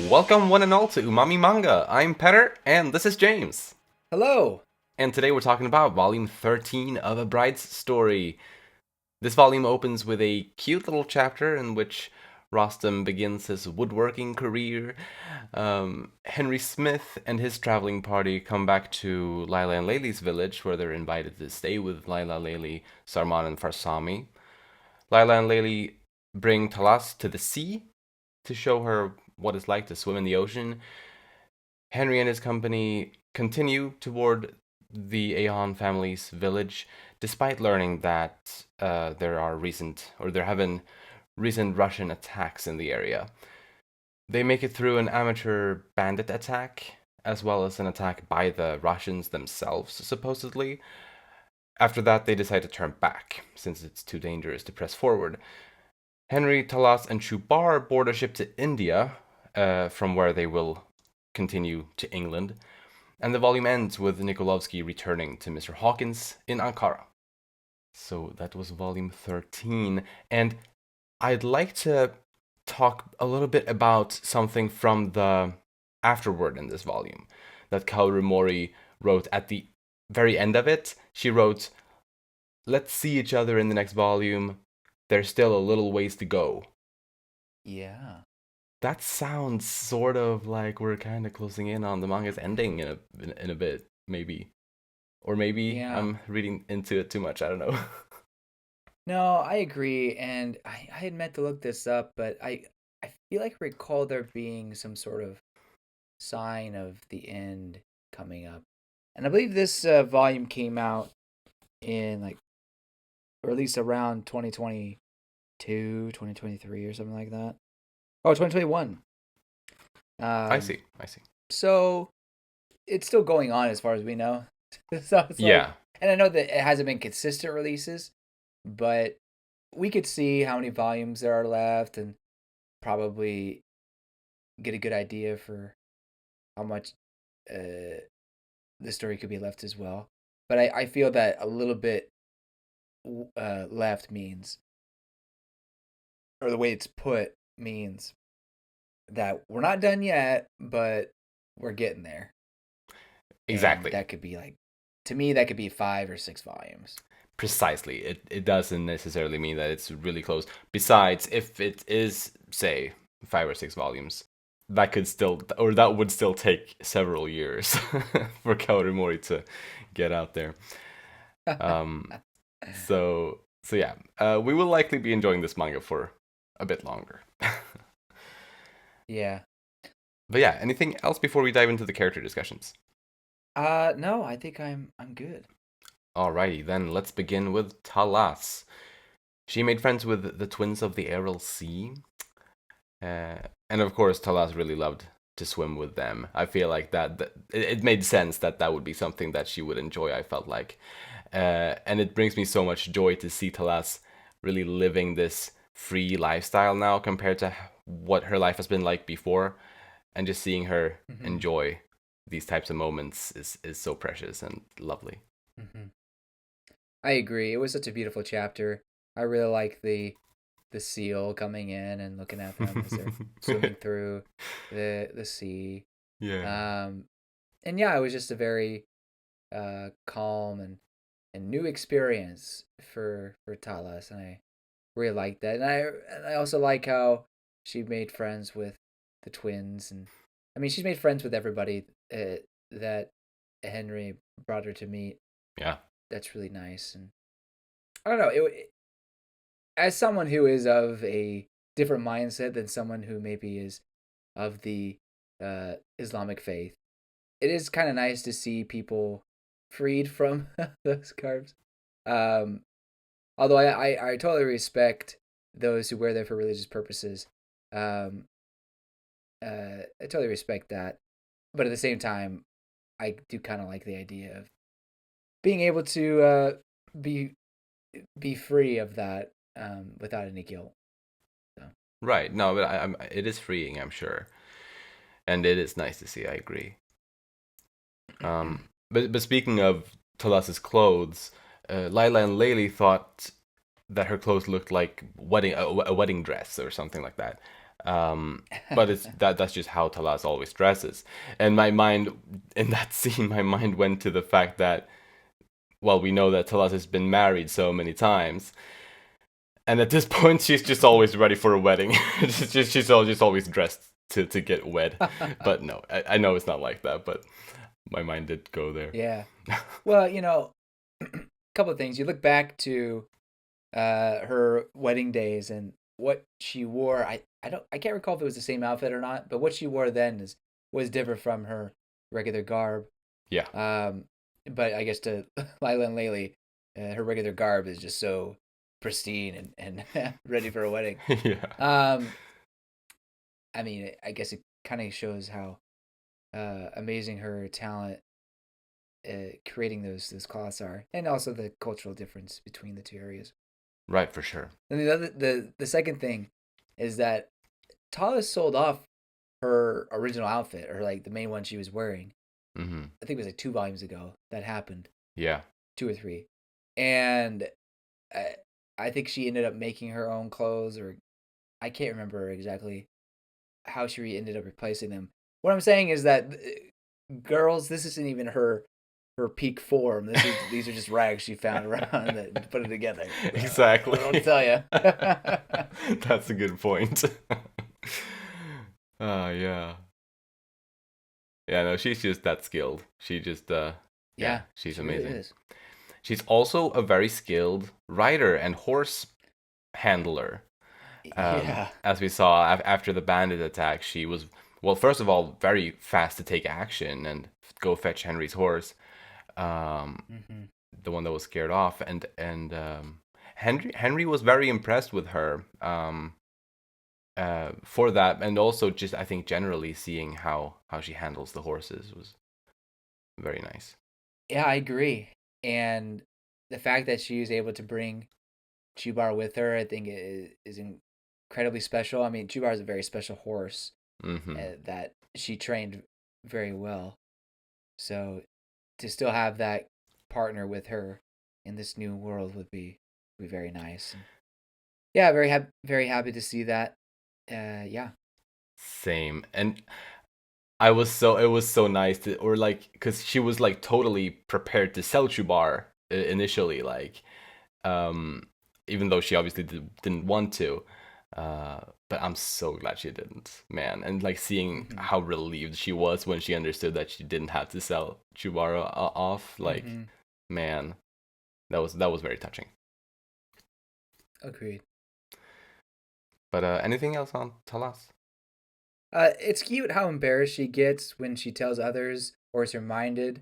Welcome one and all to Umami Manga. I'm Petter, and this is James. Hello. And today we're talking about volume 13 of A Bride's Story. This volume opens with a cute little chapter in which Rostem begins his woodworking career. Henry Smith and his traveling party come back to Laila and Leily's village, where they're invited to stay with Laila, Leily, Sarman, and Farsami. Laila and Leily bring Talas to the sea to show her what it's like to swim in the ocean. Henry and his company continue toward the Ahan family's village, despite learning that there have been recent Russian attacks in the area. They make it through an amateur bandit attack, as well as an attack by the Russians themselves, supposedly. After that, they decide to turn back, since it's too dangerous to press forward. Henry, Talas, and Chubar board a ship to India, from where they will continue to England. And the volume ends with Nikolovsky returning to Mr. Hawkins in Ankara. So that was volume 13. And I'd like to talk a little bit about something from the afterword in this volume that Kaoru Mori wrote at the very end of it. She wrote, "Let's see each other in the next volume. There's still a little ways to go." Yeah. That sounds sort of like we're kind of closing in on the manga's ending in a bit, maybe. Or maybe Yeah. I'm reading into it too much, I don't know. No, I agree. And I had meant to look this up, but I feel like I recall there being some sort of sign of the end coming up. And I believe this volume came out in or at least around 2022, 2023 or something like that. Oh, 2021. I Um, see, I see. so it's still going on as far as we know. So it's Yeah, and I know that it hasn't been consistent releases, but we could see how many volumes there are left and probably get a good idea for how much the story could be left as well. But I feel that a little bit left means, or the way it's put means that we're not done yet, but we're getting there. And exactly. that could be to me, that could be 5 or 6 volumes. Precisely. It doesn't necessarily mean that it's really close. Besides, if it is, say, 5 or 6 volumes, that would still take several years for Kaoru Mori to get out there. Um, so yeah, we will likely be enjoying this manga for a bit longer. Yeah. But yeah, anything else before we dive into the character discussions? No, I think I'm good. Alrighty, then let's begin with Talas. She made friends with the twins of the Aral Sea. And of course, Talas really loved to swim with them. I feel like that it made sense that that would be something that she would enjoy, I felt like. And it brings me so much joy to see Talas really living this free lifestyle now compared to what her life has been like before. And just seeing her Hmm. enjoy these types of moments is so precious and lovely. Hmm. I agree. It was such a beautiful chapter. I really like the seal coming in and looking at them as they're swimming through the sea. Yeah. Um, and yeah, it was just a very calm and new experience for Talas, and I really liked that. And I also like how she made friends with the twins, and I mean she's made friends with everybody that Henry brought her to meet. Yeah. That's really nice, and I don't know. As someone who is of a different mindset than someone who maybe is of the Islamic faith, it is kind of nice to see people freed from those carbs. Um, although I totally respect those who wear them for religious purposes. Um, I totally respect that, but at the same time, I do kind of like the idea of being able to be be free of that without any guilt. So. Right. No, but it is freeing, I'm sure. And it is nice to see, I agree. But speaking of Talas's clothes, Laila and Leily thought that her clothes looked like a wedding dress or something like that. But that's just how Talas always dresses. And my mind in that scene, my mind went to the fact that, well, we know that Talas has been married so many times, and at this point, she's just always ready for a wedding. She's just always dressed to get wed. But no, I know it's not like that. But my mind did go there. Yeah. Well, a couple of things. You look back to her wedding days and what she wore. I can't recall if it was the same outfit or not, but what she wore then was different from her regular garb. Yeah. But I guess to Laila and Leily, her regular garb is just so pristine and ready for a wedding. Yeah. I mean, I guess it kind of shows how amazing her talent creating those cloths are, and also the cultural difference between the two areas. Right, for sure. And the second thing is that Talas sold off her original outfit, or like the main one she was wearing. Mm-hmm. I think it was like 2 volumes ago that happened, Yeah. 2 or 3, and I think she ended up making her own clothes, or I can't remember exactly how she ended up replacing them. What I'm saying is that girls, this isn't even her peak form. These are just rags she found around that put it together. Exactly. I'll tell you. That's a good point. Yeah. Yeah, no, she's just that skilled. She just yeah, she's she really amazing. is. She's also a very skilled rider and horse handler. Yeah. As we saw after the bandit attack, she was, well, first of all, very fast to take action and go fetch Henry's horse, Mm-hmm. the one that was scared off, and Henry was very impressed with her for that, and also just I think generally seeing how she handles the horses was very nice. Yeah, I agree. And the fact that she was able to bring Chubar with her, I think is incredibly special. I mean, Chubar is a very special horse Mm-hmm. that she trained very well. So to still have that partner with her in this new world would be very nice. And yeah, very happy to see that. Yeah. Same, and I was so, it was so nice to, or like, because she was like totally prepared to sell Chubar initially, like, um, even though she obviously didn't want to. But I'm so glad she didn't, man. And like seeing Mm-hmm. how relieved she was when she understood that she didn't have to sell Chubara off, like, Mm-hmm. man, that was very touching. Agreed. But anything else on Talas? It's cute how embarrassed she gets when she tells others or is reminded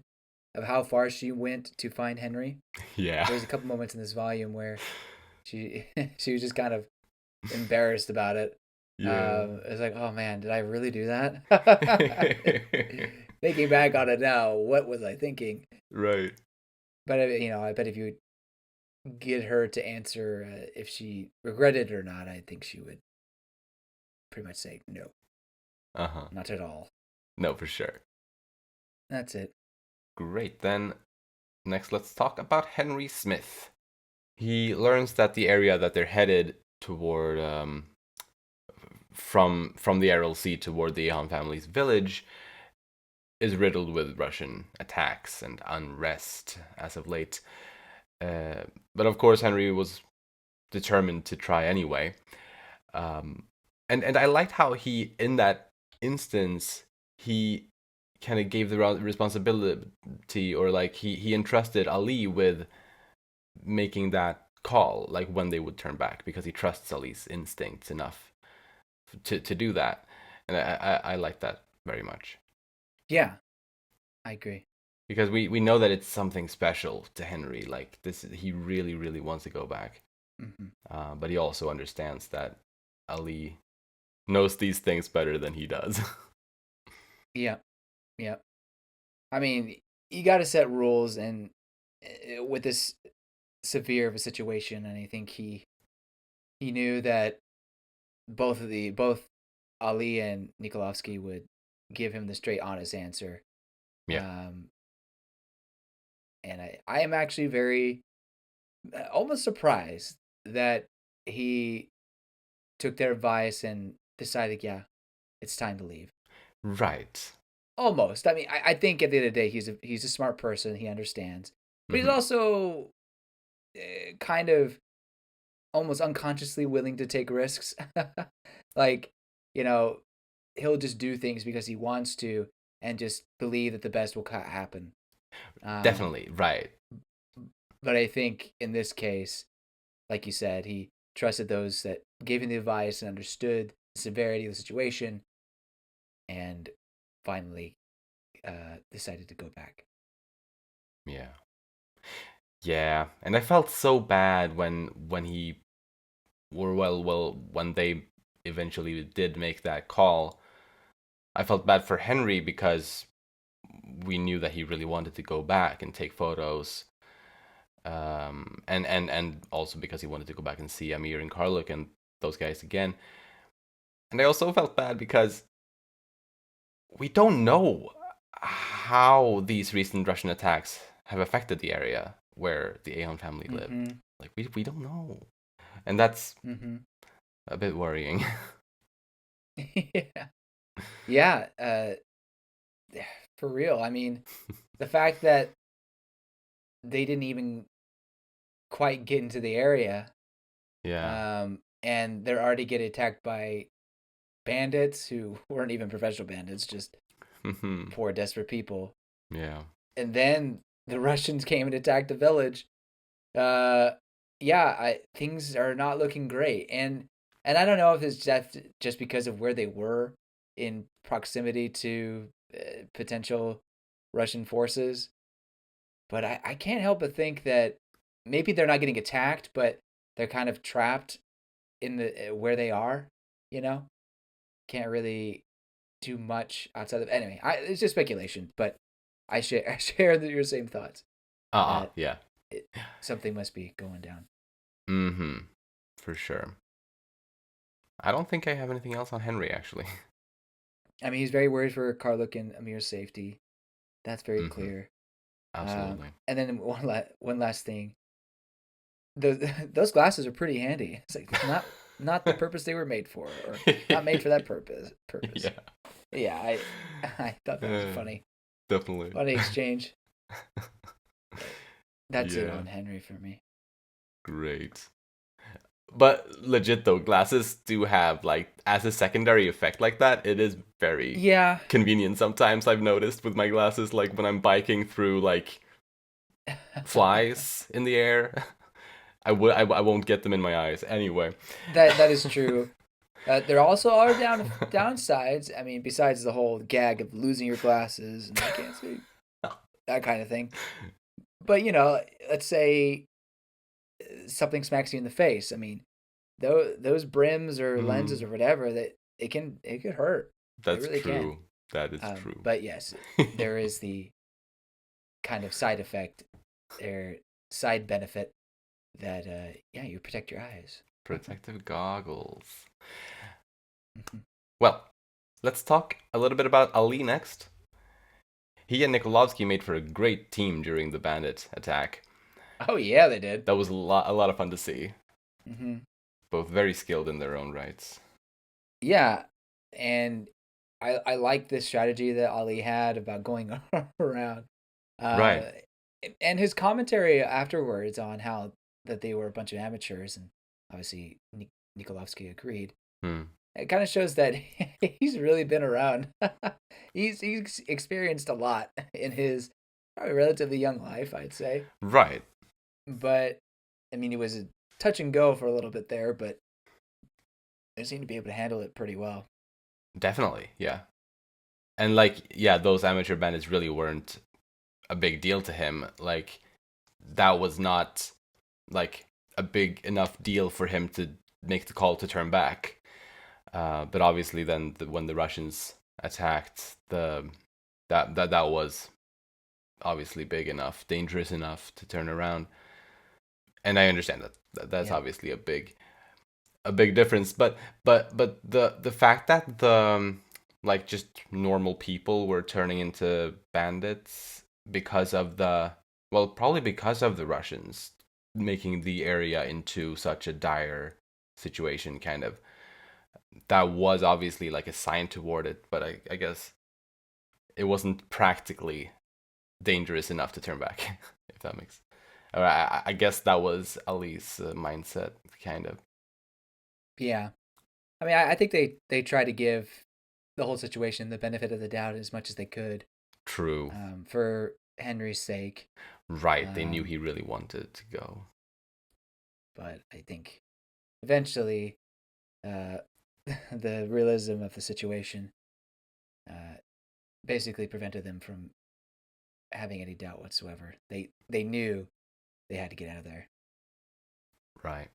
of how far she went to find Henry. Yeah. There's a couple moments in this volume where she she was just kind of embarrassed about it. Yeah. It's like, oh man, did I really do that? Thinking back on it now, what was I thinking? Right. But I bet if you get her to answer if she regretted it or not, I think she would pretty much say no, Uh-huh. not at all. No, for sure. That's it. Great. Then next let's talk about Henry Smith. He learns that the area that they're headed toward, from the Aral Sea toward the Ahan family's village, is riddled with Russian attacks and unrest as of late. But of course, Henry was determined to try anyway. And I liked how he, in that instance, he kind of gave the responsibility, or like he entrusted Ali with making that call, like when they would turn back, because he trusts Ali's instincts enough to do that, and I like that very much, Yeah, I agree. because we know that it's something special to Henry. Like this, he really really wants to go back, Mm-hmm. but he also understands that Ali knows these things better than he does. Yeah, yeah. I mean, you got to set rules, and with this severe of a situation, and I think he knew that both Ali and Nikolovsky would give him the straight, honest answer. Yeah. Um, and I am actually very almost surprised that he took their advice and decided, yeah, it's time to leave. Right. Almost. I mean, I think at the end of the day, he's a smart person. He understands, but he's Hmm. also kind of almost unconsciously willing to take risks. Like, you know, he'll just do things because he wants to, and just believe that the best will happen. Um, Definitely. Right. but I think in this case, like you said, he trusted those that gave him the advice and understood the severity of the situation, and finally decided to go back. Yeah. Yeah. And I felt so bad when he were when they eventually did make that call. I felt bad for Henry because we knew that he really wanted to go back and take photos. And also because he wanted to go back and see Amir and Karluk and those guys again. And I also felt bad because we don't know how these recent Russian attacks have affected the area where the Aeon family lived. Mm-hmm. Like we don't know, and that's Mm-hmm. a bit worrying. Yeah. Yeah. For real. I mean, the fact that they didn't even quite get into the area, Yeah. and they're already getting attacked by bandits who weren't even professional bandits, just Hmm. poor, desperate people. Yeah. And then the Russians came and attacked the village. Uh, yeah, things are not looking great, and I don't know if it's just because of where they were in proximity to potential Russian forces, but I can't help but think that maybe they're not getting attacked, but they're kind of trapped in the where they are. You know, can't really do much outside of anyway. It's just speculation, but I share your same thoughts that Yeah. it, something must be going down. Mm-hmm. For sure. I don't think I have anything else on Henry actually. I mean, he's very worried for Karluk and Amir's safety. That's very Mm-hmm. clear. Absolutely. And then one last thing, those glasses are pretty handy. It's like not the purpose they were made for, or not made for that purpose. Yeah. Yeah, I thought that was a Uh, definitely. funny exchange. But that's it Yeah. on Henry for me. Great. But legit though, glasses do have like as a secondary effect like that, it is very Yeah. convenient sometimes I've noticed with my glasses, like when I'm biking through like flies in the air. I won't get them in my eyes anyway. That is true. There also are downsides. I mean, besides the whole gag of losing your glasses and I can't see, that kind of thing. But let's say something smacks you in the face. I mean, those brims or lenses Mm, or whatever, that it could hurt. It that's really can. true. That is true. But yes, there is the kind of side effect or side benefit that yeah, you protect your eyes. Protective goggles. Mhm. Well, let's talk a little bit about Ali next. He and Nikolovsky made for a great team during the bandit attack. Oh yeah, they did. That was a lot of fun to see. Hmm. Both very skilled in their own rights. Yeah, and I like this strategy that Ali had about going around, uh, Right. and his commentary afterwards on how that they were a bunch of amateurs, and obviously Nikolovsky agreed. Hmm. It kind of shows that he's really been around. He's experienced a lot in his probably relatively young life, I'd say. Right. But I mean, he was a touch and go for a little bit there, but they seemed to be able to handle it pretty well. Definitely. Yeah. And like, yeah, those amateur bandits really weren't a big deal to him. Like, that was not like a big enough deal for him to make the call to turn back. But obviously, then when the Russians attacked, that was obviously big enough, dangerous enough to turn around. And I understand that's Yeah. obviously a big difference. But the fact that the like just normal people were turning into bandits because of probably because of the Russians making the area into such a dire situation, kind of. that was obviously like a sign toward it, but I guess it wasn't practically dangerous enough to turn back, if that makes. Or I guess that was Ali's mindset, kind of. Yeah. I mean, I think they tried to give the whole situation the benefit of the doubt as much as they could, True. for Henry's sake. Right. They knew Um, he really wanted to go. but I think eventually, uh, the realism of the situation uh, basically prevented them from having any doubt whatsoever. They knew they had to get out of there. Right.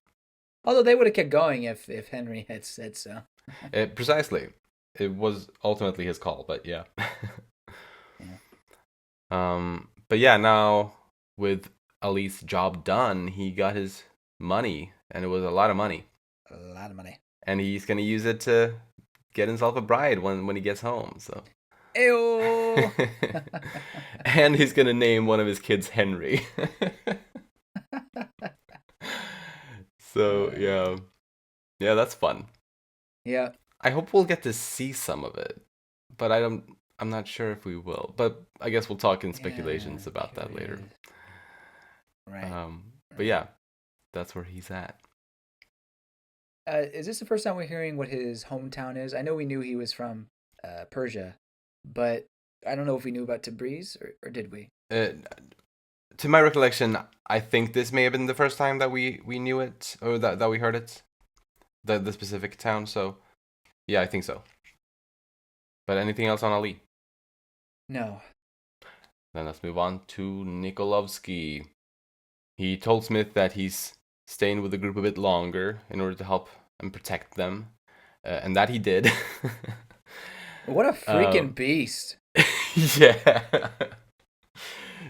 Although they would have kept going if Henry had said so. Precisely. It was ultimately his call, but yeah. Yeah. But yeah, now with Ali's job done, he got his money, and it was a lot of money, A lot of money. and he's gonna use it to get himself a bride when he gets home. So, Ew. and he's gonna name one of his kids Henry. So yeah, yeah, that's fun. Yeah. I hope we'll get to see some of it, but I'm not sure if we will. But I guess we'll talk in Yeah. speculations about that later. Curious. Right. But Right. yeah, that's where he's at. Is this the first time we're hearing what his hometown is? I know we knew he was from Persia, but I don't know if we knew about Tabriz or did we? Uh, to my recollection, I think this may have been the first time that we knew it or that we heard it, the specific town. So yeah, I think so. But anything else on Ali? No. Then let's move on to Nikolovsky. He told Smith that he's staying with the group a bit longer in order to help and protect them, and that he did. What a freaking um, beast. yeah,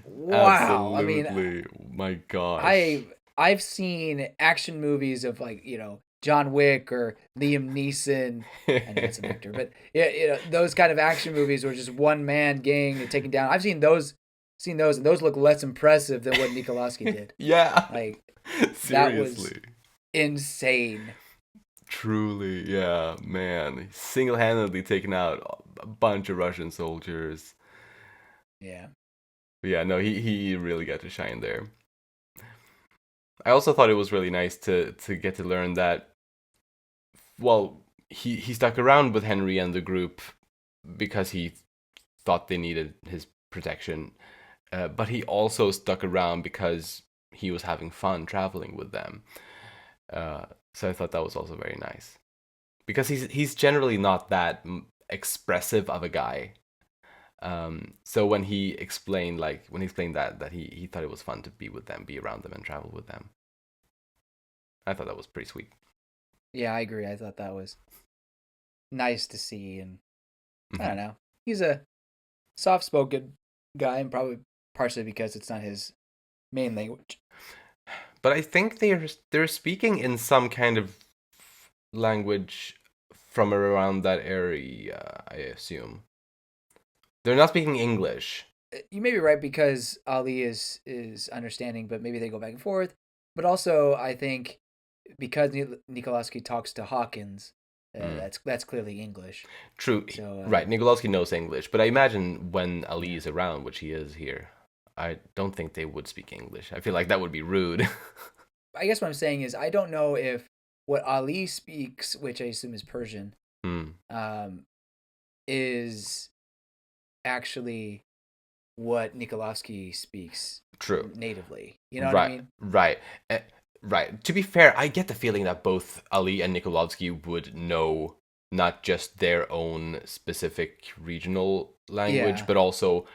Wow. I mean, absolutely. My gosh. I I've seen action movies of like, John Wick or Liam Neeson. I know that's an actor, but yeah, those kind of action movies where just one man gang taking down. I've seen those, and those look less impressive than what Nikolasky did. Yeah. Like that was Seriously. insane. Truly, yeah, man. Single-handedly taken out a bunch of Russian soldiers. Yeah. But yeah, no, he really got to shine there. I also thought it was really nice to get to learn that, well, he stuck around with Henry and the group because he thought they needed his protection, but he also stuck around because he was having fun traveling with them. So I thought that was also very nice because he's generally not that expressive of a guy. So when he explained that he thought it was fun to be with them, be around them, and travel with them, I thought that was pretty sweet. Yeah, I agree. I thought that was nice to see, and I Hmm. don't know. He's a soft-spoken guy, and probably partially because it's not his main language. But I think they're speaking in some kind of language from around that area. I assume they're not speaking English. You may be right because Ali is understanding, but maybe they go back and forth. But also, I think because Nikolasky talks to Hawkins, Mm. that's clearly English. True, So right? Nikolovsky knows English, but I imagine when Ali is around, which he is here, I don't think they would speak English. I feel like that would be rude. I guess what I'm saying is I don't know if what Ali speaks, which I assume is Persian, Hmm. um, is actually what Nikolasky speaks True. natively. You know what I Right. mean? Right. Right. To be fair, I get the feeling that both Ali and Nikolovsky would know not just their own specific regional language, Yeah. but also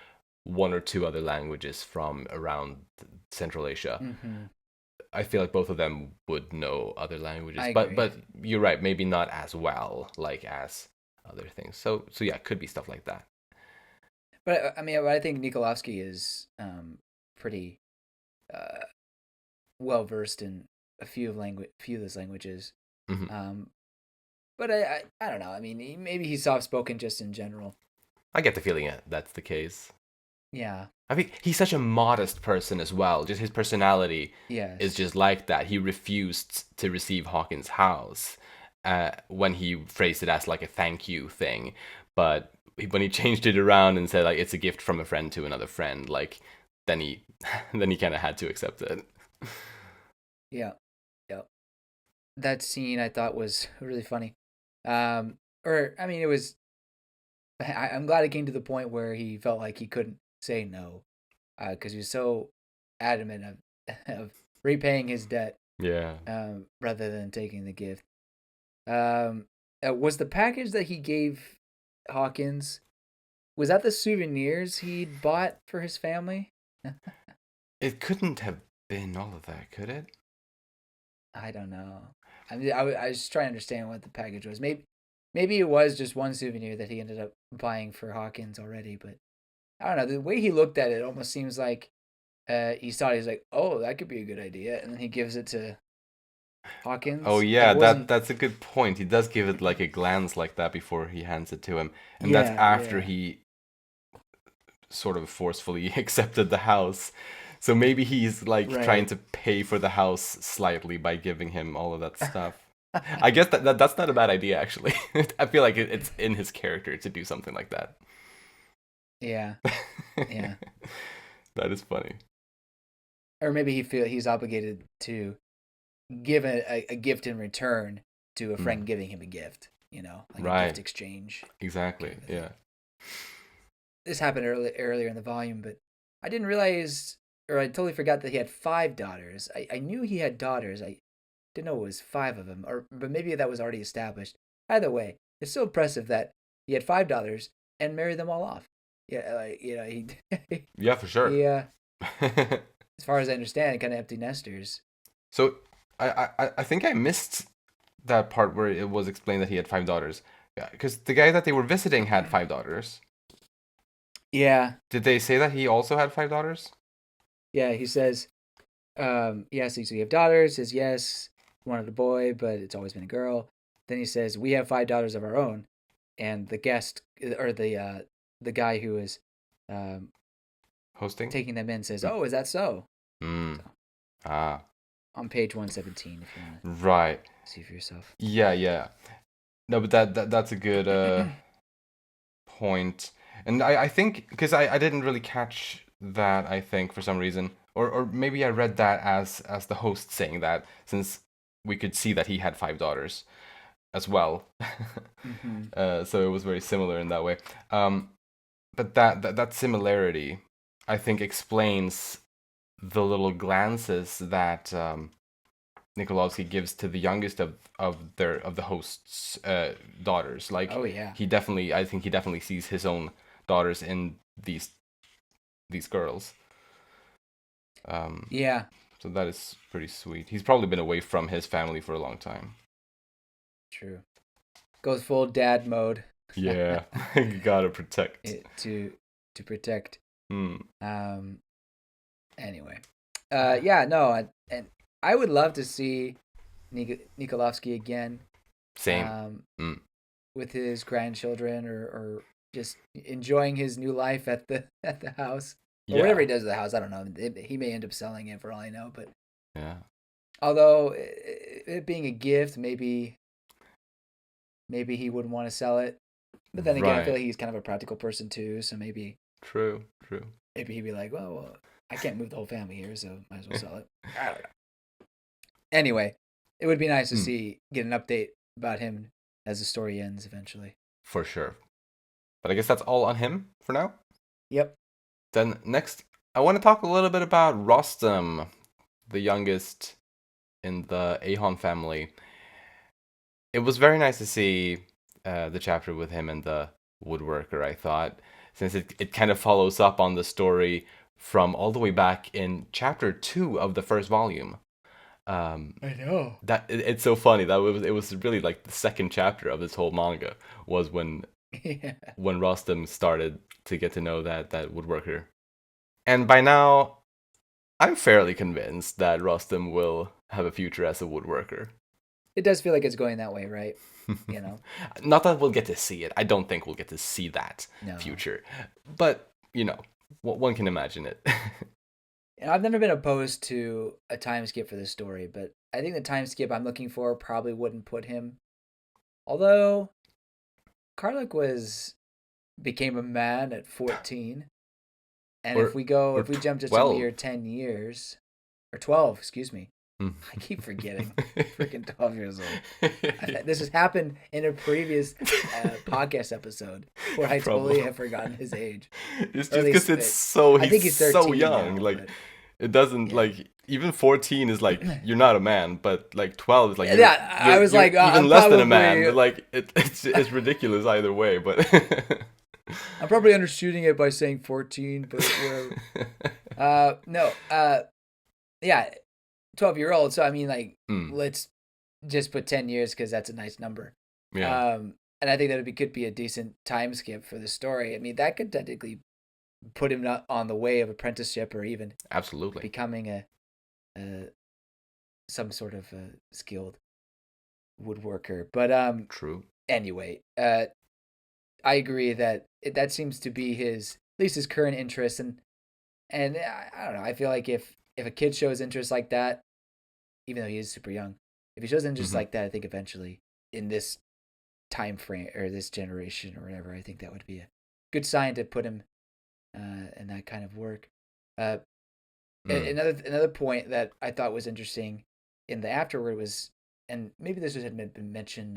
one or two other languages from around Central Asia. Hmm. I feel like both of them would know other I languages, agree. but you're right, maybe not as well, like as other things. So yeah, it could be stuff like that. But I mean, I think Nikolavsky is pretty uh, well versed in few of those languages. Hmm. Um, but I don't know. I mean, maybe he's soft spoken just in general. I get the feeling that that's the case. Yeah. I think he's such a modest person as well. Just his personality is Yes. just like that. He refused to receive Hawkins' house, when he phrased it as like a thank you thing, but when he changed it around and said like it's a gift from a friend to another friend, like then he then he kind of had to accept it. Yeah, yeah. That scene I thought was really funny. Or I mean, it was. I'm glad it came to the point where he felt like he couldn't say no, because he was so adamant of repaying his debt, Yeah. rather than taking the gift. Was the package that he gave Hawkins, was that the souvenirs he'd bought for his family? It couldn't have been all of that, could it? I don't know. I mean, I was trying to understand what the package was. Maybe it was just one souvenir that he ended up buying for Hawkins already. But I don't know. The way he looked at it almost seems like he thought he's like, oh, that could be a good idea, and then he gives it to Oh Hawkins. Like yeah, it wasn't. that's a good point. He does give it like a glance like that before he hands it to him, and that's Yeah, after yeah. he sort of forcefully accepted the house. So maybe he's like trying Right. to pay for the house slightly by giving him all of that stuff. I guess that's not a bad idea actually. I feel like it's in his character to do something like that. Yeah, yeah. That is funny. Or maybe he feel he's obligated to give a gift in return to a Mm, friend giving him a gift. Like a gift right. exchange kind Exactly. of a thing. Yeah. This happened earlier in the volume, but I didn't realize, or I totally forgot that he had five daughters. I knew he had daughters. I didn't know it was five of them, but maybe that was already established. Either way, it's so impressive that he had five daughters and married them all off. Yeah, like he Yeah, for sure. he as far as I understand, kind of empty nesters. So I think I missed that part where it was explained that he had 5 daughters. Yeah, because the guy that they were visiting had 5 daughters. Yeah, Did they say that he also had 5 daughters? yeah. He says, yes. So you have daughters. Says yes. Wanted a boy, but it's always been a girl. Then he says we have five daughters of our own, and the guest or the guy who is um, Hosting? taking them in says, Mm. "Oh, is that so?" Mm. So Ah, on page 117, if you want right. to see for yourself. Yeah, yeah. No, but that's a good point. And I think because I didn't really catch that, I think for some reason, or maybe I read that as the host saying that, since we could see that he had 5 daughters as well. Hmm. So it was very similar in that way. Um, but that similarity, I think, explains the little glances that Nikolovsky gives to the youngest of the host's daughters. Like Oh yeah, I think he definitely sees his own daughters in these girls. Um, yeah. so that is pretty sweet. He's probably been away from his family for a long time. True. Goes full dad mode. Yeah, you gotta protect. To protect. Mm, Um. Anyway. Yeah. No. And I would love to see Nikolovsky again. same. Um. Mm, With his grandchildren, or just enjoying his new life at the house, or whatever yeah, he does with the house. I don't know. He may end up selling it for all I know. But yeah. although it being a gift, maybe he wouldn't want to sell it. But then again, I feel Right. like he's kind of a practical person too. So True. True. maybe he'd be like, well, I can't move the whole family here, so might as well sell it. I don't know. Anyway, it would be nice to Mm, get an update about him as the story ends eventually. for sure. But I guess that's all on him for now. Yep. Then next, I want to talk a little bit about Rostem, the youngest in the Ahon family. It was very nice to see the chapter with him and the woodworker, I thought, since it kind of follows up on the story from all the way back in chapter 2 of the first volume. Um, I know. it's so funny that it was really like the second chapter of this whole manga was Yeah. when Rostam started to get to know that woodworker. And by now, I'm fairly convinced that Rostam will have a future as a woodworker. It does feel like it's going that way, right? You know? Not that we'll get to see it. I don't think we'll get to see that No. future. But, one can imagine it. And I've never been opposed to a time skip for this story, but I think the time skip I'm looking for probably wouldn't put him Although Karluk became a man at 14, and or if we jump just a 12. mere 10 years, or 12, excuse me, Mm. I keep forgetting. Freaking 12 years old. This has happened in a previous podcast episode where I totally Problem. have forgotten his age. It's Or at just because least it's so I he's think he's so 13 young. now, Like but it doesn't yeah. like even 14 is like you're not a man, but like 12 is like Yeah, I was you're like, even I'm less than a man. probably Like it's ridiculous either way, but I'm probably undershooting it by saying 14, but whatever. No, yeah, 12-year-old. So I mean, like, Mm, let's just put 10 years because that's a nice number. yeah, And I think that could be a decent time skip for the story. I mean, that could technically put him not on the way of apprenticeship or even absolutely. becoming a some sort of a skilled woodworker. But True. anyway, I agree that that seems to be his at least his current interest, and I don't know. I feel like if a kid shows interest like that, even though he is super young, if he shows interest Hmm. like that, I think eventually in this time frame or this generation or whatever, I think that would be a good sign to put him in that kind of work. Uh, Mm. another point that I thought was interesting in the afterword was, and maybe this had been mentioned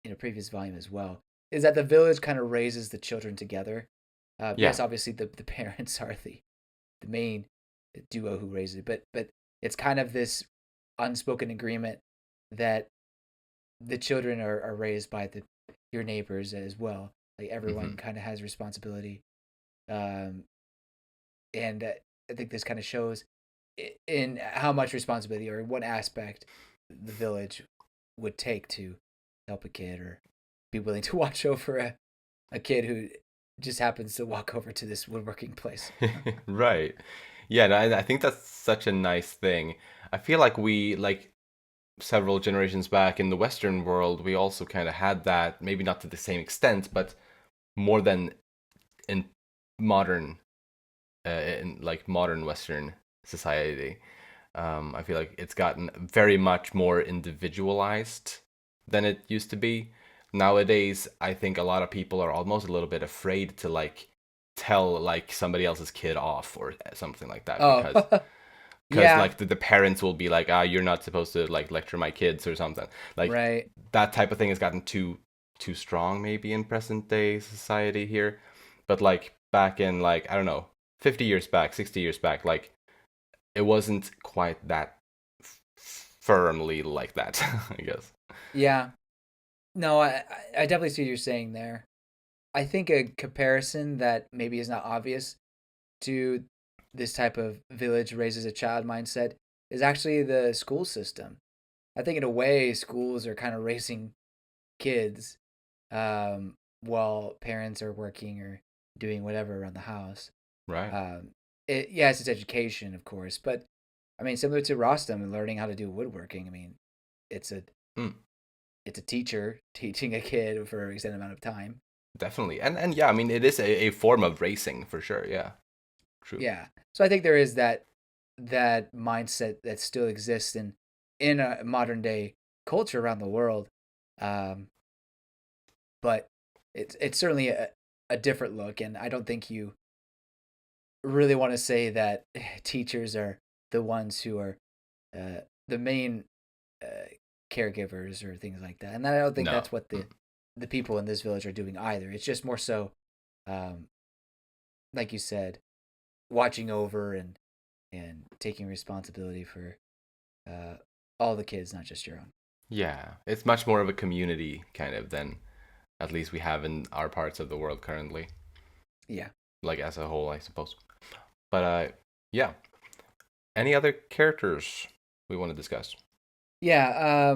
in a previous volume as well, is that the village kind of raises the children together. Yeah. Yes, obviously the parents are the main duo who raises it, but it's kind of this unspoken agreement that the children are raised by your neighbors as well. Like everyone Hmm. kind of has responsibility, um, and I think this kind of shows in how much responsibility or what aspect the village would take to help a kid or be willing to watch over a kid who just happens to walk over to this woodworking place. Right. Yeah, and I think that's such a nice thing. I feel like we like several generations back in the Western world, we also kind of had that, maybe not to the same extent, but more than in modern, in like modern Western society. I feel like it's gotten very much more individualized than it used to be. Nowadays, I think a lot of people are almost a little bit afraid to like tell like somebody else's kid off or something like that Oh, because yeah, like the parents will be like, ah, you're not supposed to like lecture my kids or something. Like right. that type of thing has gotten too strong maybe in present day society here. But like back in like I don't know, 50 years back, 60 years back, like it wasn't quite that firmly like that, I guess. Yeah. No, I definitely see what you're saying there. I think a comparison that maybe is not obvious to this type of village raises a child mindset is actually the school system. I think in a way schools are kind of raising kids while parents are working or doing whatever around the house. Right. Um, yes, it's education, of course, but I mean, similar to Rostem and learning how to do woodworking. I mean, it's a Mm, it's a teacher teaching a kid for an extended amount of time. definitely. And yeah, I mean it is a form of racing for sure. Yeah. True. Yeah, so I think there is that mindset that still exists in a modern day culture around the world, um, but it's certainly a different look, and I don't think you really want to say that teachers are the ones who are the main uh, caregivers or things like that. And I don't think No. that's what Mm. the people in this village are doing either. It's just more so, um, like you said, watching over and taking responsibility for uh, all the kids, not just your own. Yeah, it's much more of a community kind of than at least we have in our parts of the world currently, Yeah, like as a whole, I suppose. But yeah. Any other characters we want to discuss? yeah.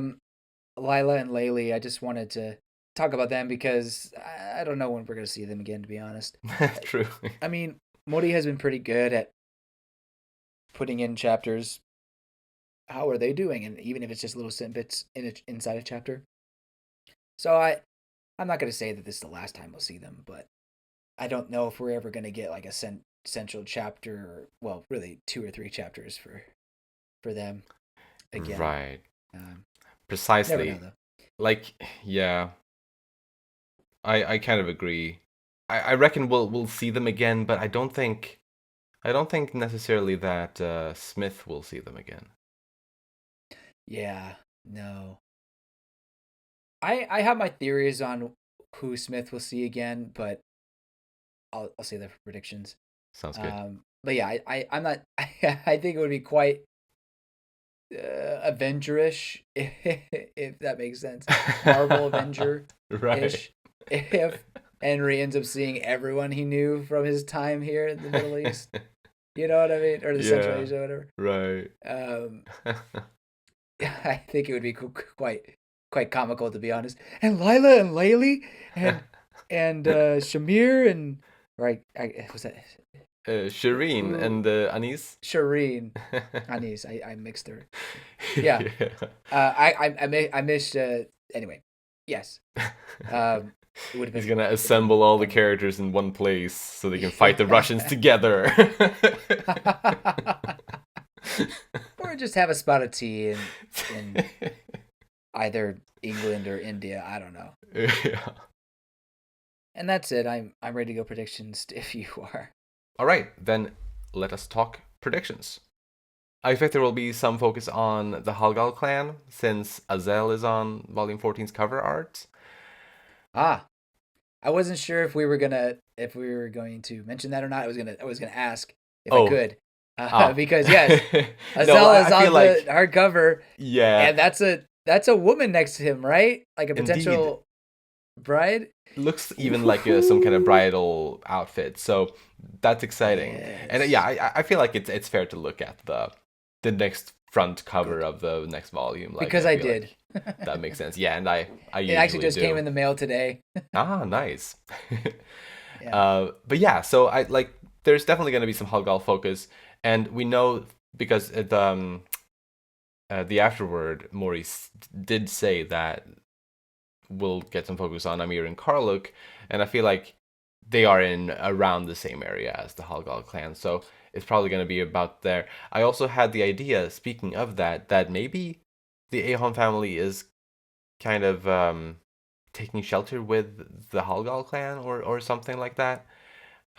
Lila and Leily. I just wanted to talk about them because I don't know when we're gonna see them again. To be honest, True. I mean, Mori has been pretty good at putting in chapters. How are they doing? And even if it's just little snippets inside a chapter. So I'm not gonna say that this is the last time we'll see them, but I don't know if we're ever gonna get like a central chapter, or well, really 2 or 3 chapters for them again. Right. Um, never know Precisely. though. like, yeah, I kind of agree. I reckon we'll see them again, but I don't think necessarily that Smith will see them again. Yeah, no. I have my theories on who Smith will see again, but I'll say that for predictions. Sounds good. But yeah, I'm not. I think it would be quite Avengerish, if that makes sense. Marvel Avenger Right. ish. If Henry ends up seeing everyone he knew from his time here in the Middle East, you know what I mean, or the Central Yeah. Asia, whatever. Right. Um, I think it would be quite comical, to be honest. And Laila and Leily and Shamir and right, was that Shireen who and Anis. Shireen Anis. I mixed her. Yeah. Yeah. I missed. Anyway, yes. Um, it would have He's been gonna it'd been assemble all the funny. characters in one place so they can fight the Russians together. Or just have a spot of tea in either England or India. I don't know. Yeah. And that's it. I'm ready to go predictions if you are. All right, then let us talk predictions. I expect there will be some focus on the Halgal clan since Azel is on Volume 14's cover art. Ah, I wasn't sure if we were going to mention that or not. I was gonna ask if I Oh, could, ah. because yes, No, Azella is I feel on the like, hardcover, yeah, and that's a woman next to him, right? Like a indeed. potential bride. Looks even like some kind of Ooh, bridal outfit, so that's exciting. And yeah, yes, I feel like it's fair to look at the next front cover good, of the next volume. Like because I I feel did. like that makes sense. Yeah, and I It actually usually just came do. in the mail today. Ah, nice. Yeah. But yeah, so I like there's definitely going to be some Halgal focus, and we know because the afterword Maurice did say that we'll get some focus on Amir and Karluk, and I feel like they are in around the same area as the Halgal clan, so it's probably going to be about there. I also had the idea, speaking of that, that maybe the Ahon family is kind of taking shelter with the Halgal clan or something like that,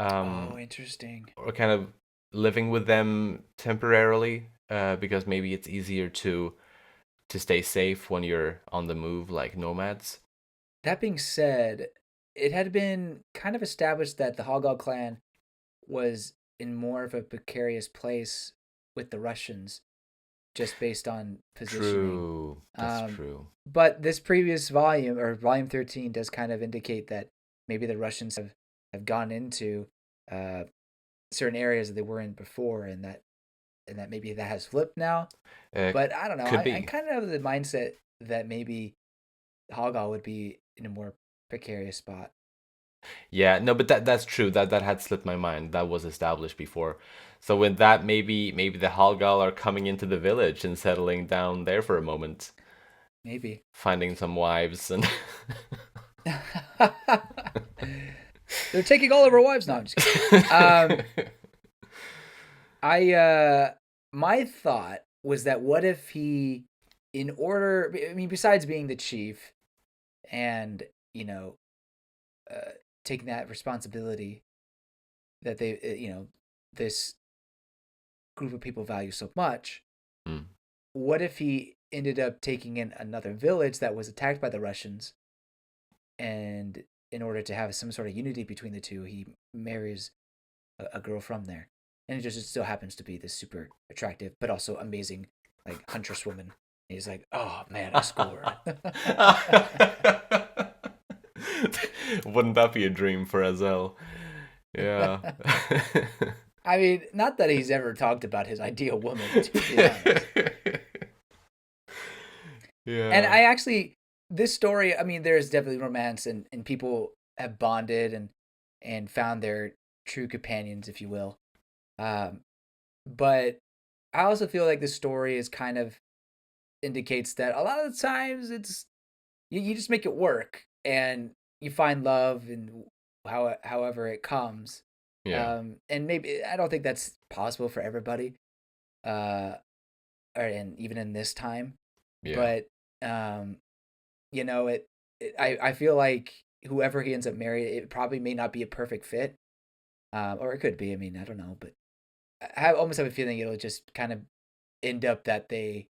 Oh, um, interesting. or kind of living with them temporarily, because maybe it's easier to stay safe when you're on the move like nomads. That being said, it had been kind of established that the Hoggle clan was in more of a precarious place with the Russians, just based on positioning. True, that's Um, true. but this previous volume, or volume 13, does kind of indicate that maybe the Russians have gone into uh, certain areas that they were in before, and that maybe that has flipped now. Uh, But I don't know. could I be. kind of have the mindset that maybe Hoggle would be in a more precarious spot. Yeah, no, but that's true. That had slipped my mind. That was established before. So with that, maybe the Halgal are coming into the village and settling down there for a moment, Maybe. finding some wives and. They're taking all of our wives now. I'm just kidding. Um, I my thought was that what if he, in order, I mean, besides being the chief and you know, uh, taking that responsibility that they, this group of people value so much, Hmm. what if he ended up taking in another village that was attacked by the Russians, and in order to have some sort of unity between the two, he marries a girl from there, and it so happens to be this super attractive but also amazing like huntress woman. And he's like, oh man, I scored. Wouldn't that be a dream for Azel? Yeah. I mean, not that he's ever talked about his ideal woman, to be honest. And Yeah. I actually, this story, I mean, there's definitely romance, and people have bonded and found their true companions, if you will. Um, but I also feel like the story is kind of indicates that a lot of the times it's you just make it work and you find love and however it comes. Yeah. And maybe I don't think that's possible for everybody, uh, or and even in this time. Yeah. But um, I feel like whoever he ends up marrying, it probably may not be a perfect fit, or it could be. I mean, I don't know, but almost have a feeling it'll just kind of end up that they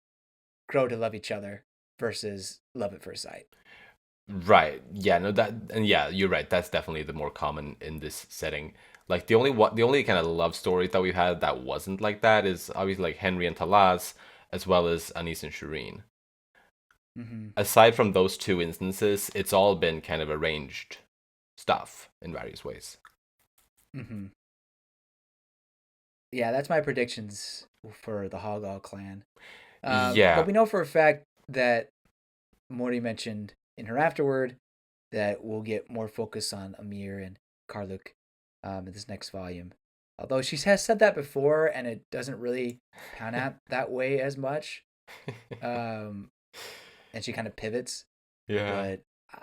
grow to love each other versus love at first sight. Right. Yeah, no that and yeah, you're right. That's definitely the more common in this setting. Like the only kind of love stories that we've had that wasn't like that is obviously like Henry and Talas as well as Anis and Shireen. Mm-hmm. Aside from those two instances, it's all been kind of arranged stuff in various ways. Mm-hmm. Yeah, that's my predictions for the Hogall clan. But Yeah. we know for a fact that Morty mentioned in her afterward that we'll get more focus on Amir and Karluk in this next volume. Although she has said that before, and it doesn't really pan out that way as much. Um, and she kind of pivots, Yeah. but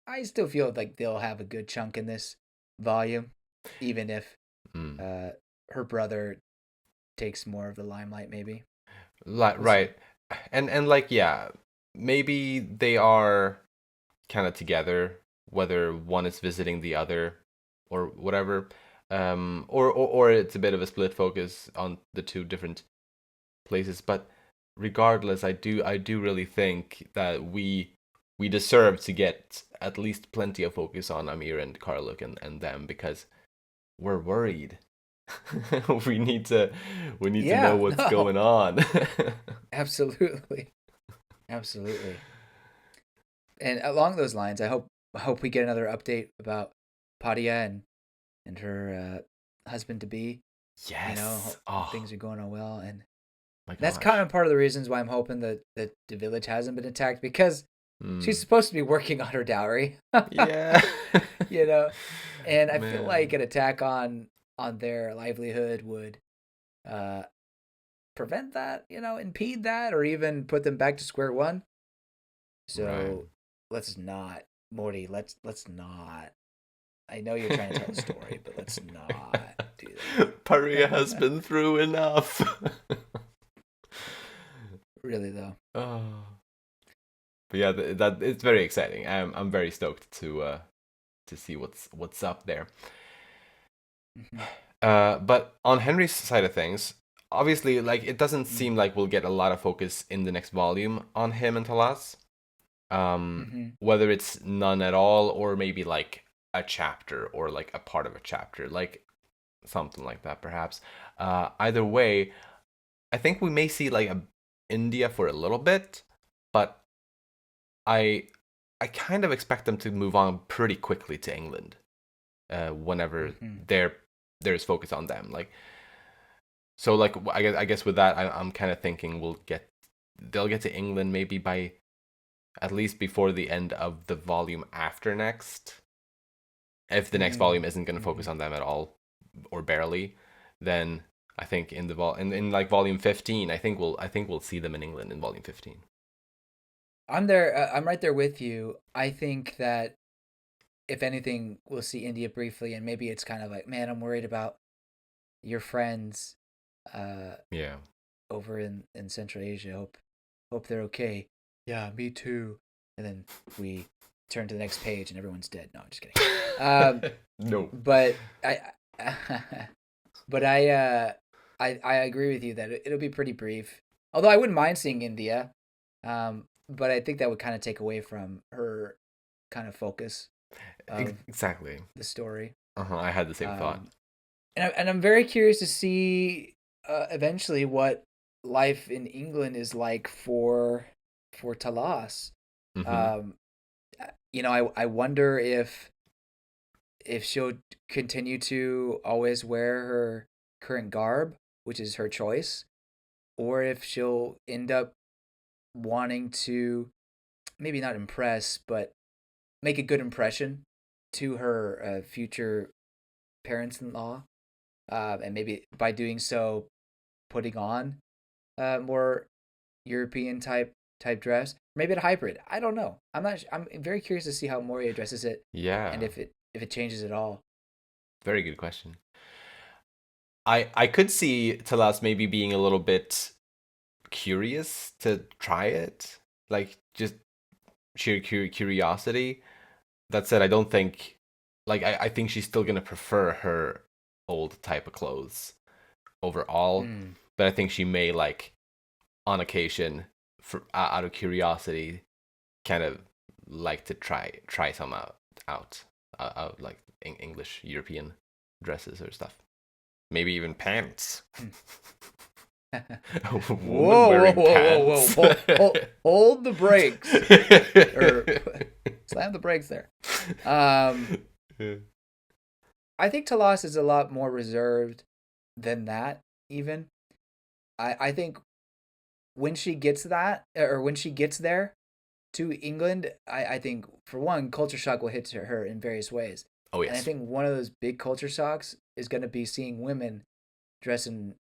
I still feel like they'll have a good chunk in this volume, even if Mm. uh, her brother takes more of the limelight. Maybe Like we'll see. right. And like yeah, maybe they are kind of together, whether one is visiting the other or whatever. Or it's a bit of a split focus on the two different places. But regardless, I do really think that we deserve to get at least plenty of focus on Amir and Karluk and them because we're worried. we need to we need to know Yeah, what's no, going on. absolutely, absolutely. And along those lines, I hope we get another update about Padia and her husband to be. Yes. Hope Oh things are going on well, and my that's kind gosh. of part of the reasons why I'm hoping that the village hasn't been attacked because she's Hmm. supposed to be working on her dowry, Yeah. you know, and I feel like Man. an attack on their livelihood would uh prevent that, impede that, or even put them back to square one. Right. So let's not, Morty. Let's not. I know you're trying to tell a story, but let's not do Paria has that. been through enough. Really though. Oh. But yeah, that it's very exciting. I'm very stoked to see what's up there. Hmm. But on Henry's side of things, obviously, like it doesn't seem Mm-hmm. like we'll get a lot of focus in the next volume on him and Talas. Mm-hmm. Whether it's none at all or maybe like a chapter or like a part of a chapter, like something like that, perhaps. Either way, I think we may see like a India for a little bit, but I I kind of expect them to move on pretty quickly to England. Whenever Mm-hmm. there's focus on them, like so, like I guess with that, I'm kind of thinking they'll get to England maybe by at least before the end of the volume after next. If the next volume isn't going to focus Mm-hmm. on them at all or barely, then I think in like volume 15, I think we'll see them in England in volume 15. I'm there. I'm right there with you. I think that if anything, we'll see India briefly, and maybe it's kind of like, man, I'm worried about your friends uh, Yeah. over in Central Asia. Hope they're okay. Yeah, me too. And then we turn to the next page, and everyone's dead. No, I'm just kidding. Um, No. but but I agree with you that it'll be pretty brief. Although I wouldn't mind seeing India, but I think that would kind of take away from her kind of focus of Exactly. the story. I had the same thought. Um, and I'm very curious to see eventually what life in England is like for Talas. Hmm. Um, I wonder if she'll continue to always wear her current garb, which is her choice, or if she'll end up wanting to maybe not impress, but make a good impression to her future parents-in-law, and maybe by doing so, putting on more European type dress, maybe a hybrid. I don't know. I'm very curious to see how Mori addresses it, and Yeah. if it changes at all. Very good question. I could see Talas maybe being a little bit curious to try it. Like just sheer curiosity. That said, I don't think like I think she's still gonna prefer her old type of clothes overall, Mm. but I think she may like on occasion for out of curiosity kind of like to try some out like English European dresses or stuff. Maybe even pants. Mm. A woman Whoa, whoa, wearing whoa, whoa, whoa! pants. Hold the brakes, or slam the brakes there. Um, I think Talas is a lot more reserved than that. Even I think when she gets that, or when she gets there to England, I think for one, culture shock will hit her in various ways, Oh and I yes. think one of those big culture shocks is going to be seeing women dress in,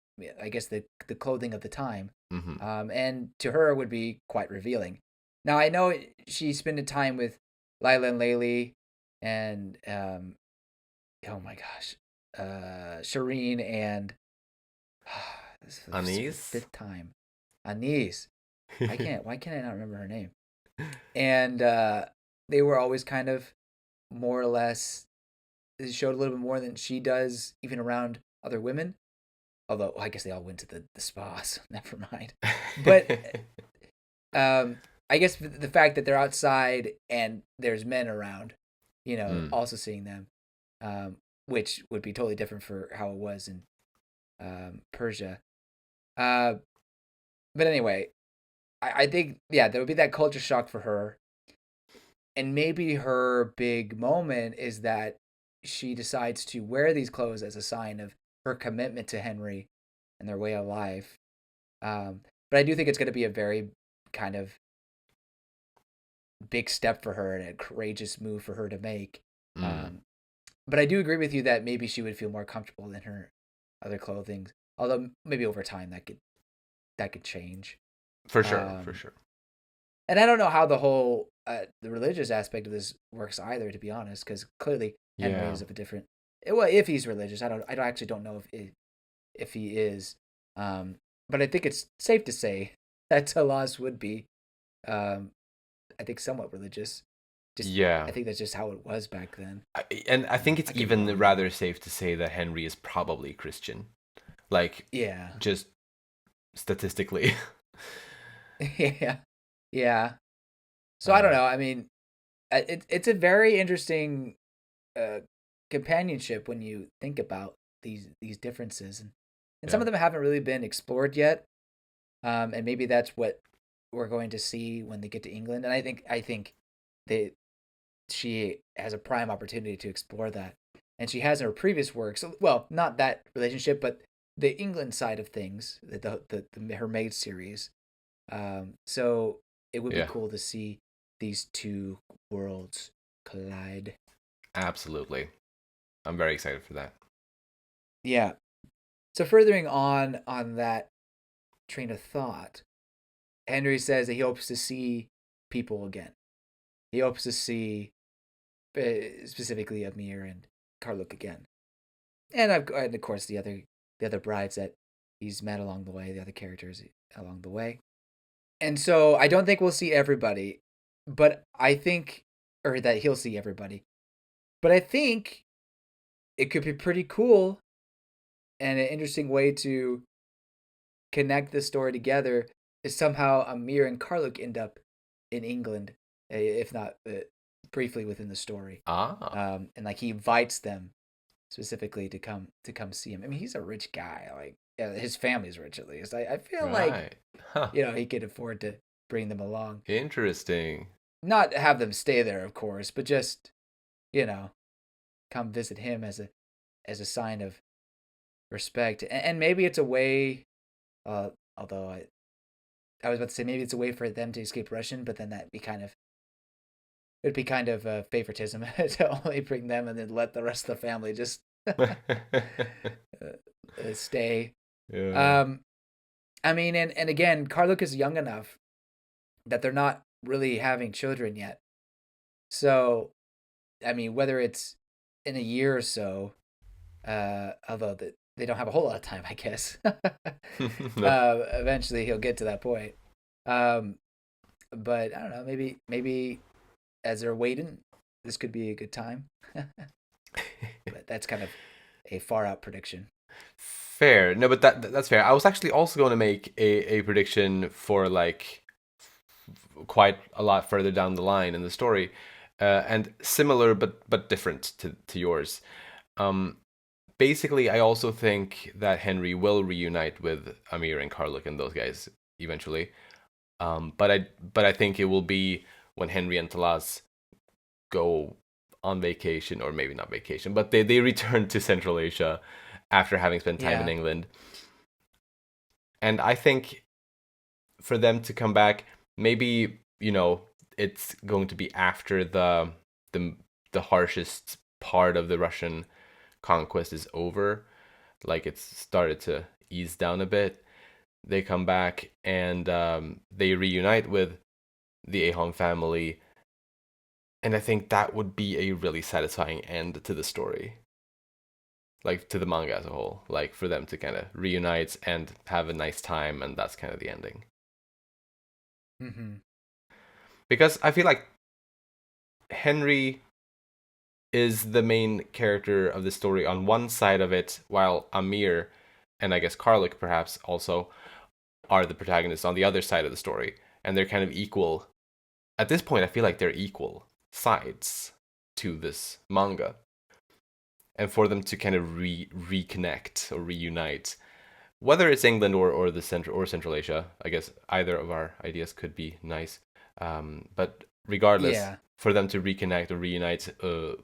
I guess, the clothing of the time, Hmm. and to her would be quite revealing. Now I know she spent time with Laila and Leily, and oh my gosh, Shireen and this is the Anise. fifth time, Anise. I can't. Why can't I not remember her name? And they were always kind of more or less showed a little bit more than she does, even around other women. Although I guess they all went to the spa, so never mind. But I guess the fact that they're outside and there's men around, Mm. also seeing them, which would be totally different for how it was in Persia. Uh, but anyway, I think yeah, there would be that culture shock for her, and maybe her big moment is that she decides to wear these clothes as a sign of her commitment to Henry and their way of life. But I do think it's going to be a very kind of big step for her and a courageous move for her to make. Mm. Um, but I do agree with you that maybe she would feel more comfortable in her other clothing. Although maybe over time that could change. For sure, for Um, sure. and I don't know how the whole the religious aspect of this works either, to be honest, because clearly Henry Yeah. is of a different. Well, if he's religious, I actually don't know if he is. Um, but I think it's safe to say that Talas would be, um, I think, somewhat religious. Just Yeah. I think that's just how it was back then. And I think it's I could be even wrong though. rather safe to say that Henry is probably Christian. Like, Yeah, just statistically. yeah, yeah. So I don't Uh, know. I mean, it's a very interesting uh, companionship when you think about these differences, and some yeah. of them haven't really been explored yet. And maybe that's what we're going to see when they get to England. And I think they she has a prime opportunity to explore that, and she has in her previous works. Well, not that relationship, but the England side of things, the her maid series. So it would be Yeah. cool to see these two worlds collide. Absolutely. I'm very excited for that. Yeah. So furthering on that train of thought, Henry says that he hopes to see people again. He hopes to see specifically Amir and Karluk again, and of course the other brides that he's met along the way, the other characters along the way. And so I don't think we'll see everybody, but I think, or that he'll see everybody, but I think it could be pretty cool and an interesting way to connect the story together is somehow Amir and Karluk end up in England, if not briefly within the story. Ah. And like he invites them specifically to come see him. I mean, he's a rich guy. Like, yeah, his family's rich at least. I feel like Right. Huh. he could afford to bring them along, Interesting. not have them stay there, of course, but just you know come visit him as a sign of respect. And maybe it's a way. Although I was about to say maybe it's a way for them to escape Russian, but then it'd be kind of favoritism to only bring them and then let the rest of the family just stay. Yeah. Um, I mean, and again, Karluk is young enough that they're not really having children yet. So, I mean, whether it's in a year or so, although they don't have a whole lot of time, I guess. No. Eventually, he'll get to that point. Um, But I don't know. Maybe as they're waiting, this could be a good time. But that's kind of a far out prediction. Fair. No, but that's fair. I was actually also going to make a prediction for like quite a lot further down the line in the story, and similar but different to yours. Um, Basically, I also think that Henry will reunite with Amir and Karluk and those guys eventually. But I think it will be when Henry and Talas go on vacation, or maybe not vacation, but they return to Central Asia after having spent time in Yeah. England. And I think for them to come back, maybe, it's going to be after the the harshest part of the Russian conquest is over, like it's started to ease down a bit. They come back and they reunite with the Ahon family, and I think that would be a really satisfying end to the story, like to the manga as a whole, like for them to kind of reunite and have a nice time, and that's kind of the ending. Hmm. Because I feel like Henry is the main character of the story on one side of it, while Amir and I guess Karlik perhaps also are the protagonists on the other side of the story, and they're kind of equal. At this point, I feel like they're equal sides to this manga, and for them to kind of reconnect or reunite, whether it's England or the Central Asia, I guess either of our ideas could be nice. But regardless, Yeah, for them to reconnect or reunite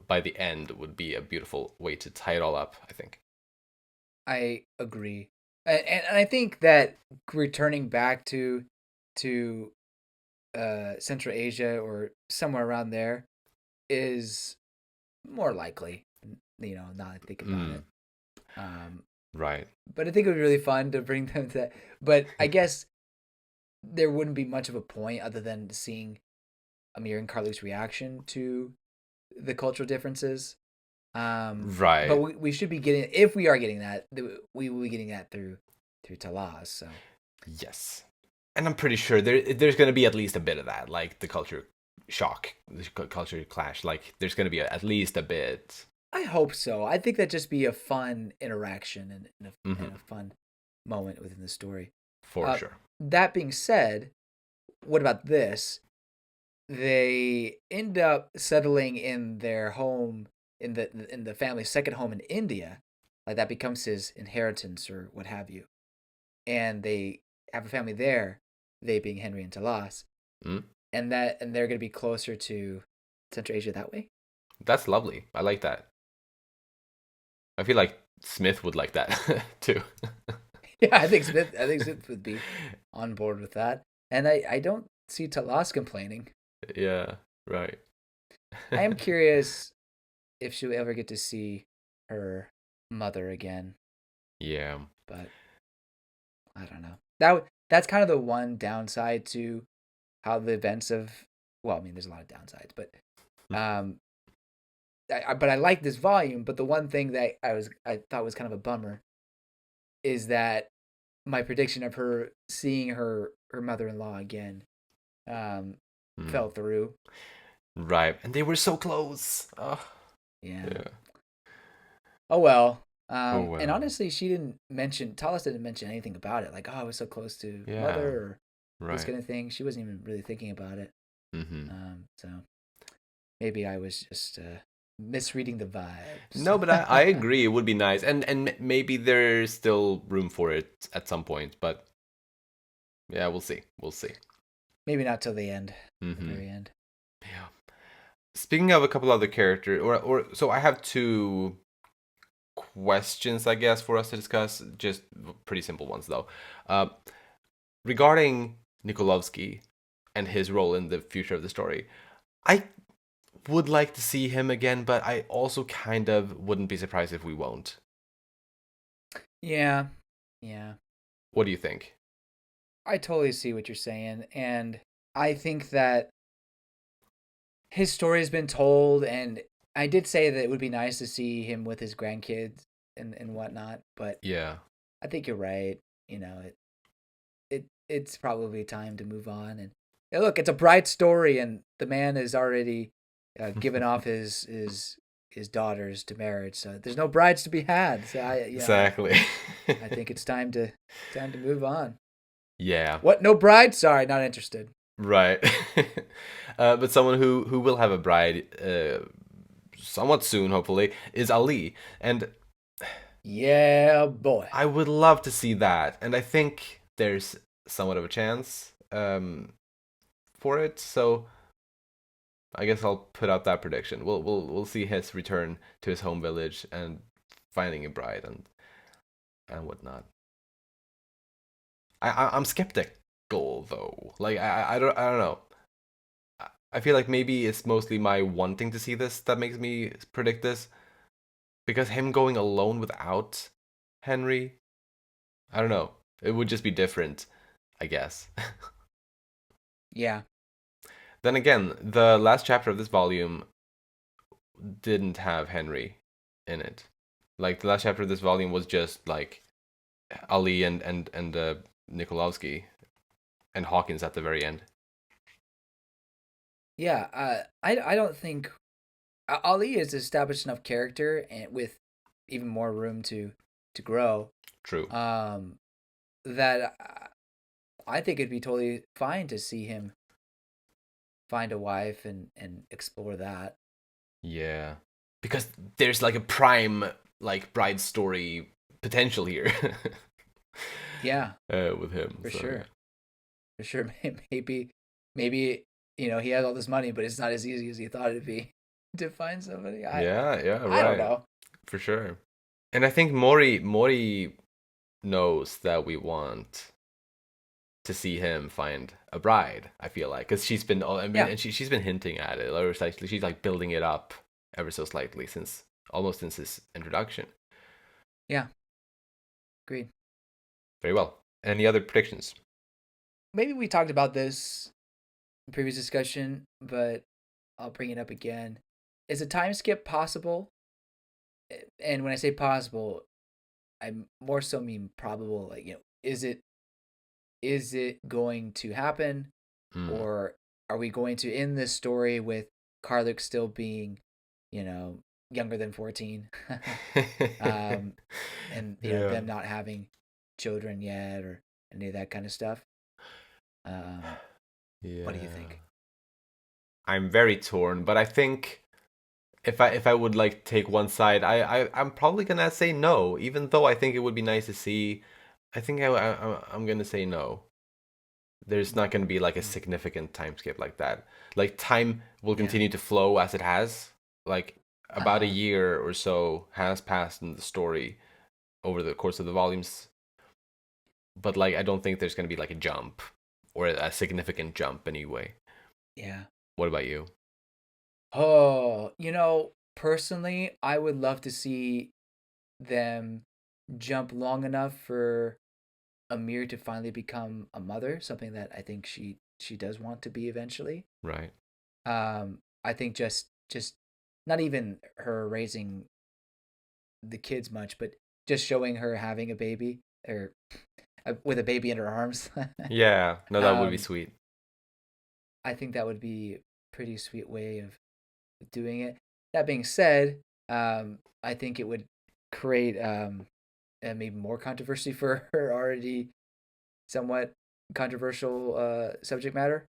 by the end would be a beautiful way to tie it all up, I think. I agree, and I think that returning back to Central Asia or somewhere around there is more likely. Now that I think about Mm, it. Um, right. but I think it would be really fun to bring them to that. But I guess there wouldn't be much of a point other than seeing Amir and Carly's reaction to the cultural differences. But Right. we should be getting, if we are getting that, we will be getting that through Talas. So Yes. And I'm pretty sure there's going to be at least a bit of that, like the culture shock, the culture clash. Like there's going to be at least a bit. I hope so. I think that just be a fun interaction and Hmm. a fun moment within the story. For Uh, sure. that being said, what about this? They end up settling in their home in the family's second home in India. Like that becomes his inheritance or what have you. And they have a family there, they being Henry and Talas, Mm. and they're gonna be closer to Central Asia that way. That's lovely. I like that. I feel like Smith would like that too. Yeah, I think Smith would be on board with that. And I don't see Talas complaining. Yeah, right. I am curious if she'll ever get to see her mother again, Yeah. but I don't know. That's kind of the one downside to how the events of, well, I mean, there's a lot of downsides, but um, but I like this volume. But the one thing that I thought was kind of a bummer is that my prediction of her seeing her mother in law again um, Mm. fell through. Right. And they were so close. Oh, Yeah. yeah. Oh well. Oh And well. honestly, she didn't mention Talas didn't mention anything about it. Like, oh, I was so close to mother Yeah. or this Right. kind of thing. She wasn't even really thinking about it. Mm-hmm. So maybe I was just misreading the vibes. No, but I agree. It would be nice, and maybe there's still room for it at some point. But yeah, we'll see. We'll see. Maybe not till the Mm-hmm. very end. Yeah. Speaking of a couple other characters, or so I have two questions, I guess, for us to discuss. Just pretty simple ones, though. Uh, Regarding Nikolovsky and his role in the future of the story, I would like to see him again, but I also kind of wouldn't be surprised if we won't. Yeah, yeah. What do you think? I totally see what you're saying, and I think that his story has been told, and I did say that it would be nice to see him with his grandkids and whatnot, but Yeah. I think you're right. You know, it's probably time to move on, and Yeah, look, it's a bride story, and the man is already given off his daughters to marriage, so there's no brides to be had. So Exactly. I think it's time to move on. Yeah, What? No bride? Sorry, not interested. right. But someone who will have a bride somewhat soon, hopefully, is Ali, and Yeah, boy. I would love to see that, and I think there's somewhat of a chance for it. So I guess I'll put out that prediction. We'll see his return to his home village and finding a bride and whatnot. I'm skeptical though. Like I don't know. I feel like maybe it's mostly my wanting to see this that makes me predict this, because him going alone without Henry, I don't know. It would just be different, I guess. Yeah, Then again, the last chapter of this volume didn't have Henry in it. Like the last chapter of this volume was just like Ali and Nikolovsky and Hawkins at the very end. yeah. I don't think Ali is established enough character and with even more room to grow. True. Um, that I think it'd be totally fine to see him find a wife and explore that. Yeah. Because there's like a prime like bride story potential here Yeah, with him. for So sure, for sure. Maybe he has all this money, but it's not as easy as he thought it'd be to find somebody. yeah, yeah, I don't right. know. For sure. And I think Mori knows that we want to see him find a bride. I feel like because she's been, I mean, Yeah, and she's been hinting at it, or she's like building it up ever so slightly since almost since his introduction. yeah, agreed. Very well. Any other predictions? Maybe we talked about this in previous discussion, but I'll bring it up again. Is a time skip possible? And when I say possible, I more so mean probable. Like, is it going to happen, Hmm. or are we going to end this story with Karluk still being, you know, younger than 14, um, and Yeah. them not having children yet or any of that kind of stuff? What do you Yeah. think? I'm very torn, but I think if I would like take one side, I'm probably gonna say no, even though I think it would be nice to see. I think I'm gonna say no. There's not gonna be like a Mm. significant time skip like that. Like time will Yeah. continue to flow as it has. Like Uh about a huh. year or so has passed in the story over the course of the volumes, but like I don't think there's gonna be like a jump or a significant jump anyway. Yeah. What about you? Oh, personally, I would love to see them jump long enough for Amir to finally become a mother, something that I think she does want to be eventually. Right. I think just not even her raising the kids much, but just showing her having a baby or with a baby in her arms. Yeah. No, that would be um, sweet. I think that would be a pretty sweet way of doing it. That being said, I think it would create maybe more controversy for her already somewhat controversial subject matter.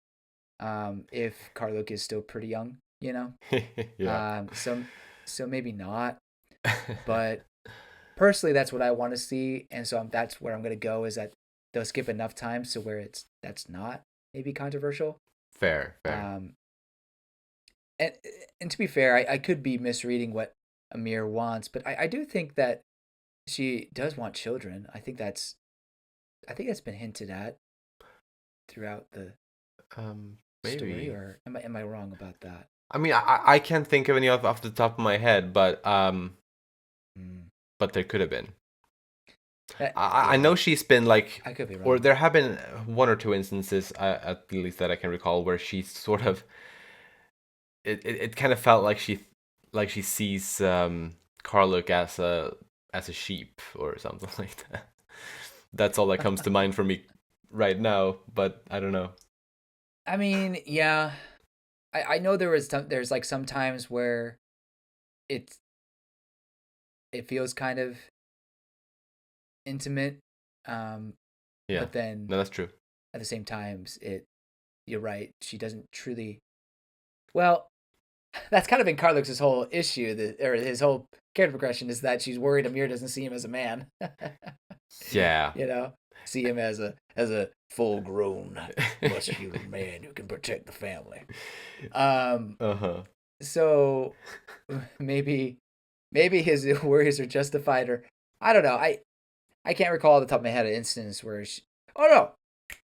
If Karluk is still pretty young, you know. Yeah. So maybe not. But personally, that's what I want to see, and so that's where I'm gonna go. Is that they'll skip enough times to where that's not maybe controversial. Fair, fair. Um, and and to be fair, I could be misreading what Amir wants, but I do think that she does want children. I think that's been hinted at throughout the Um, story, maybe. or am I wrong about that? I mean, I can't think of any off the top of my head, Mm. but there could have been. I Yeah, know she's been like, I could be or wrong. there have been one or two instances, at least that I can recall, where she's sort of, it kind of felt like she sees Karluk as a sheep or something like that. That's all that comes to mind for me right now, but I don't know. I mean, yeah, I know there's like some times where it's it feels kind of intimate, um, Yeah, but then no, that's true. at the same times you're right, she doesn't truly. Well, that's kind of been Carlux's whole issue, or his whole character progression is that she's worried Amir doesn't see him as a man. Yeah. You know, see him as a full grown muscular man who can protect the family. Uh-huh. So maybe his worries are justified, or I don't know. I can't recall off the top of my head an instance where oh no,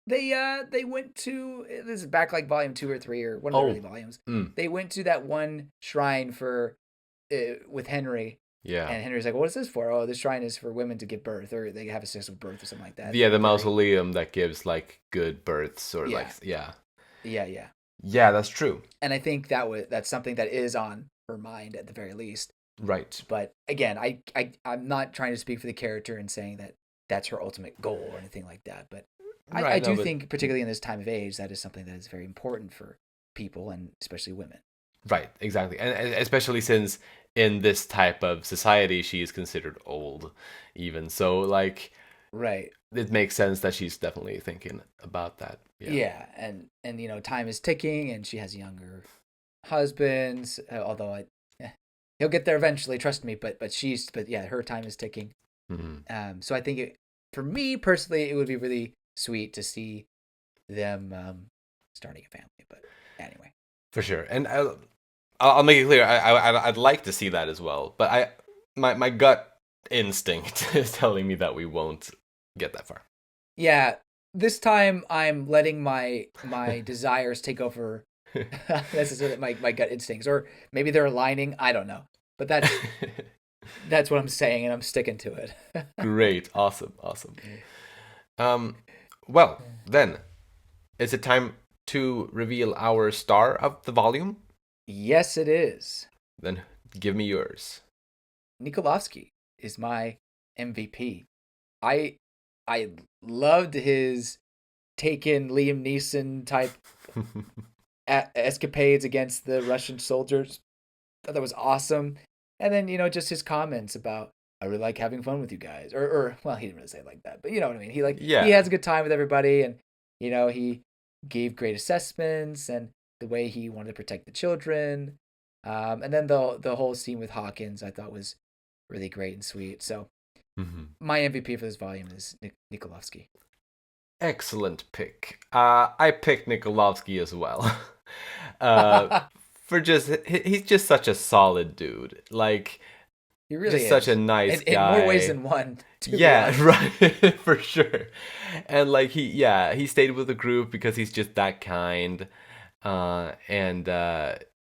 they went to, this is back like volume 2 or 3 or one of the Oh. early volumes. They went to that one shrine for with Henry. Yeah. And Henry's like, "What is this for?" "Oh, this shrine is for women to give birth, or they have a system of birth, or something like that." Yeah, the Very, mausoleum that gives like good births or yeah, like yeah. yeah. Yeah, that's true. And I think that's something that is on her mind at the very least. Right. But again, I'm not trying to speak for the character and saying that that's her ultimate goal or anything like that. But Right, I no, do but think, particularly in this time of age, that is something that is very important for people, and especially women. right, exactly. And especially since in this type of society she is considered old even. So like Right. it makes sense that she's definitely thinking about that. Yeah. Yeah, and time is ticking, and she has younger husbands. Although he'll get there eventually, trust me. But yeah, her time is ticking. So I think for me personally, it would be really sweet to see them starting a family. But anyway, For sure. And I'll make it clear. I'd like to see that as well. But my gut instinct is telling me that we won't get that far. yeah, this time I'm letting my desires take over. This is my gut instincts, or maybe they're aligning. I don't know, but that's what I'm saying, and I'm sticking to it. Great. Awesome. Awesome. Well, then, is it time to reveal our star of the volume? Yes, it is. Then give me yours. Nikolovsky is my MVP. I I loved his Taken Liam Neeson type escapades against the Russian soldiers. Thought that was awesome. And then, just his comments about, "I really like having fun with you guys," or well, he didn't really say it like that, but you know what I mean. He Yeah. has a good time with everybody, and he gave great assessments, and the way he wanted to protect the children. And then the whole scene with Hawkins I thought was really great and sweet. So my MVP for this volume is Nikolovsky. Excellent pick. I picked Nikolovsky as well. For he's just such a solid dude. Like He really just is. such a nice in guy. more ways than one. Yeah, right, for sure. And like he stayed with the group because he's just that kind. And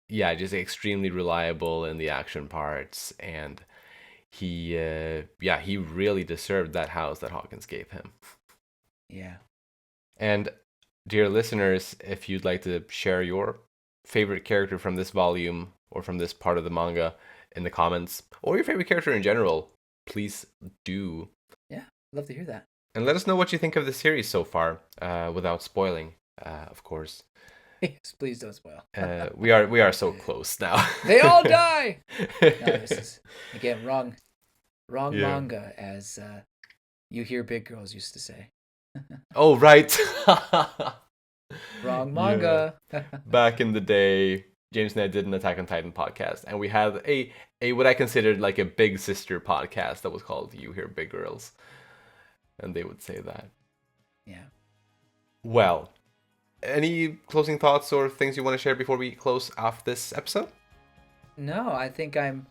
yeah, just extremely reliable in the action parts, and he he really deserved that house that Hawkins gave him. Yeah. And dear listeners, if you'd like to share your favorite character from this volume or from this part of the manga in the comments, or your favorite character in general, please do. Yeah, love to hear that. And let us know what you think of the series so far, without spoiling, of course. Yes, please don't spoil. We are so close now. They all die. No, this is again wrong Yeah. manga, as you hear big girls used to say. Oh right. Wrong manga. Back in the day, James and I did an Attack on Titan podcast, and we had a what I considered like a big sister podcast that was called You Hear Big Girls, and they would say that. Yeah. Well, any closing thoughts or things you want to share before we close off this episode? No, I think I'm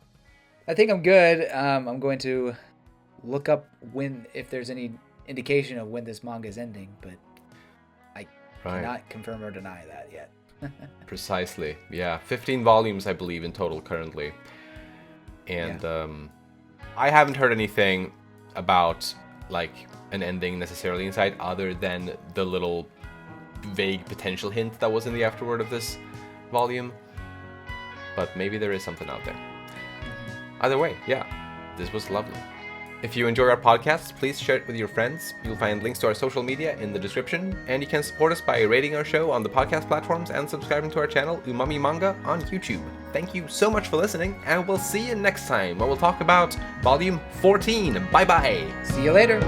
good. I'm going to look up if there's any indication of when this manga is ending, but I cannot confirm or deny that yet. Precisely. Yeah, 15 volumes I believe in total currently. And I haven't heard anything about like an ending necessarily inside, other than the little vague potential hint that was in the afterword of this volume. But maybe there is something out there. Either way, yeah, this was lovely. If you enjoy our podcast, please share it with your friends. You'll find links to our social media in the description, and you can support us by rating our show on the podcast platforms and subscribing to our channel, Umami Manga, on YouTube. Thank you so much for listening, and we'll see you next time where we'll talk about Volume 14. Bye-bye! See you later!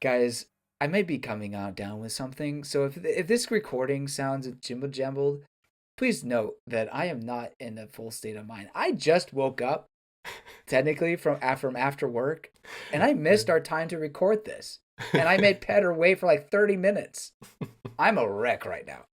Guys, I might be coming out down with something, so if this recording sounds jimble jumbled, please note that I am not in a full state of mind. I just woke up, technically from after work, and I missed our time to record this, and I made Petter wait for like 30 minutes. I'm a wreck right now.